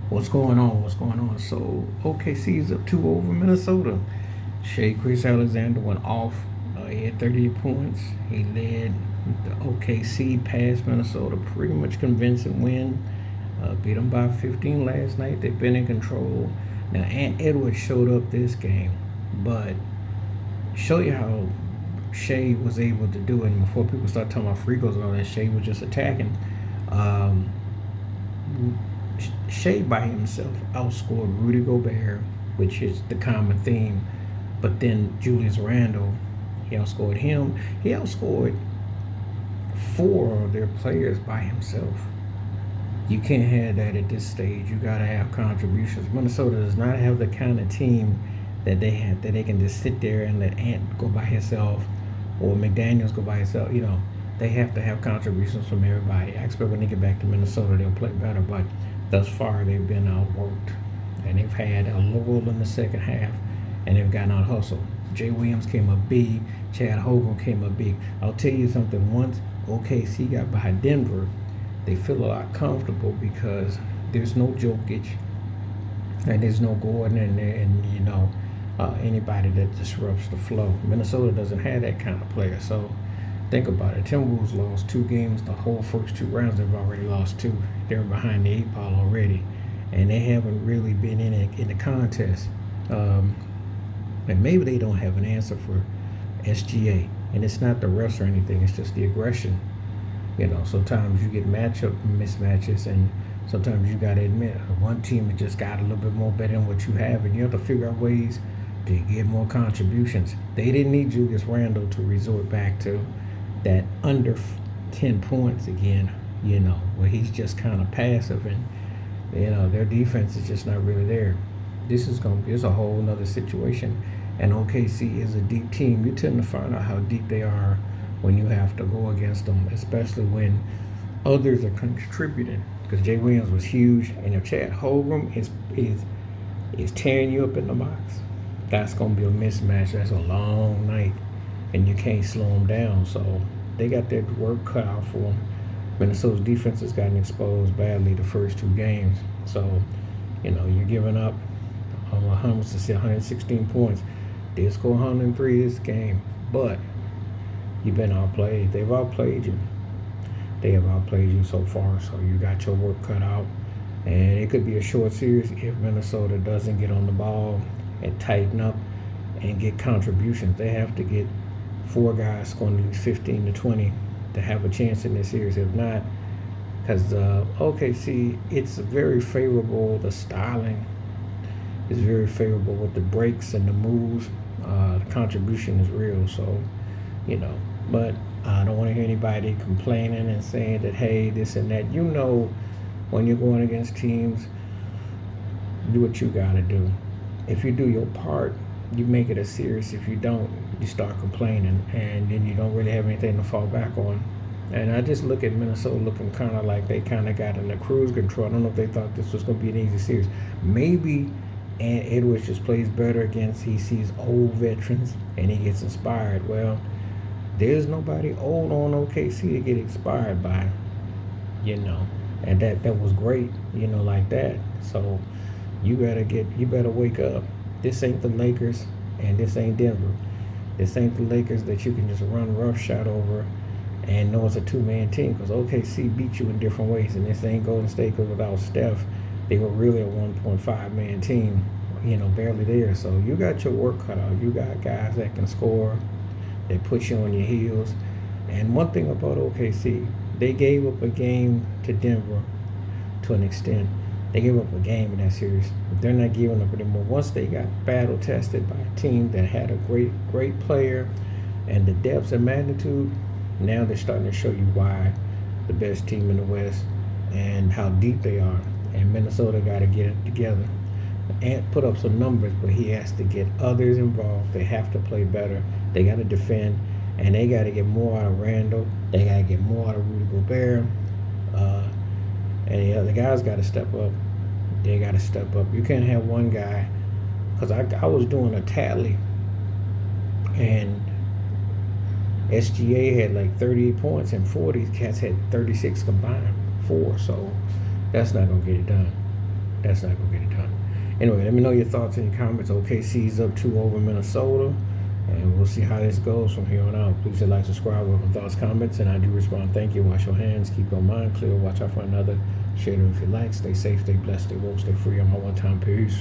What's going on? What's going on? So OKC is up 2 over Minnesota. Chris Alexander went off. He had 38 points. He led the OKC past Minnesota. Pretty much convincing win. Beat them by 15 last night. They've been in control. Now Ant Edwards showed up this game, but show you how Shea was able to do it. And before people start talking about free throws and all that, Shea was just attacking. Um, Shea by himself outscored Rudy Gobert, which is the common theme. But then Julius Randle, he outscored him. He outscored four of their players by himself. You can't have that at this stage. You gotta have contributions. Minnesota does not have the kind of team that they have that they can just sit there and let Ant go by himself or McDaniels go by himself. They have to have contributions from everybody. I expect when they get back to Minnesota, they'll play better. But thus far, they've been outworked, and they've had a lull in the second half, and they've gotten out hustled. Jay Williams came up big. Chad Hogan came up big. I'll tell you something. Once OKC got by Denver, they feel a lot comfortable because there's no Jokic and there's no Gordon and anybody that disrupts the flow. Minnesota doesn't have that kind of player. So think about it. Timberwolves lost 2 games. The whole first 2 rounds, they've already lost 2. They're behind the 8 ball already, and they haven't really been in the contest. And maybe they don't have an answer for SGA, and it's not the refs or anything. It's just the aggression. Sometimes you get matchup mismatches, and sometimes you got to admit one team has just got a little bit more better than what you have, and you have to figure out ways to get more contributions. They didn't need Julius Randle to resort back to that under 10 points again, where he's just kind of passive, and their defense is just not really there. This is going to be a whole nother situation, and OKC is a deep team. You tend to find out how deep they are when you have to go against them, especially when others are contributing. Because Jay Williams was huge, and if Chad Hogan is tearing you up in the box, that's going to be a mismatch. That's a long night, and you can't slow them down. So they got their work cut out for them. Minnesota's defense has gotten exposed badly the first 2 games. So, you're giving up 116 points. They score 103 this game, but you've been outplayed. They've outplayed you. They have outplayed you so far, so you got your work cut out. And it could be a short series if Minnesota doesn't get on the ball and tighten up and get contributions. They have to get 4 guys scoring at least 15 to 20 to have a chance in this series. If not, because OKC, it's very favorable. The styling is very favorable with the breaks and the moves. The contribution is real, so but I don't want to hear anybody complaining and saying that, hey, this and that. When you're going against teams, do what you got to do. If you do your part, you make it a series. If you don't, you start complaining, and then you don't really have anything to fall back on. And I just look at Minnesota looking kind of like they kind of got in the cruise control. I don't know if they thought this was going to be an easy series. Maybe Ant Edwards just plays better against, he sees old veterans, and he gets inspired. Well, there's nobody old on OKC to get inspired by, and that was great, like that. So you better wake up. This ain't the Lakers, and this ain't Denver. This ain't the Lakers that you can just run roughshod over and know it's a 2-man team, because OKC beat you in different ways, and this ain't Golden State, because without Steph, they were really a 1.5-man team, barely there. So you got your work cut out. You got guys that can score. They put you on your heels. And one thing about OKC, they gave up a game to Denver to an extent. They gave up a game in that series. They're not giving up anymore. Once they got battle tested by a team that had a great player and the depth and magnitude, now they're starting to show you why the best team in the West and how deep they are. And Minnesota got to get it together. Ant put up some numbers, but he has to get others involved. They have to play better. They got to defend, and they got to get more out of Randall. They got to get more out of Rudy Gobert. And the other guys got to step up. They got to step up. You can't have one guy, because I was doing a tally, and SGA had like 38 points, and 40 cats had 36 combined, 4. So that's not going to get it done. That's not going to get it done. Anyway, let me know your thoughts and your comments. OKC's up 2 over Minnesota. And we'll see how this goes from here on out. Please hit like, subscribe, welcome thoughts, comments, and I do respond. Thank you. Wash your hands. Keep your mind clear. Watch out for another. Share them if you like. Stay safe, stay blessed, stay woke, stay free. I'm my one time. Peace.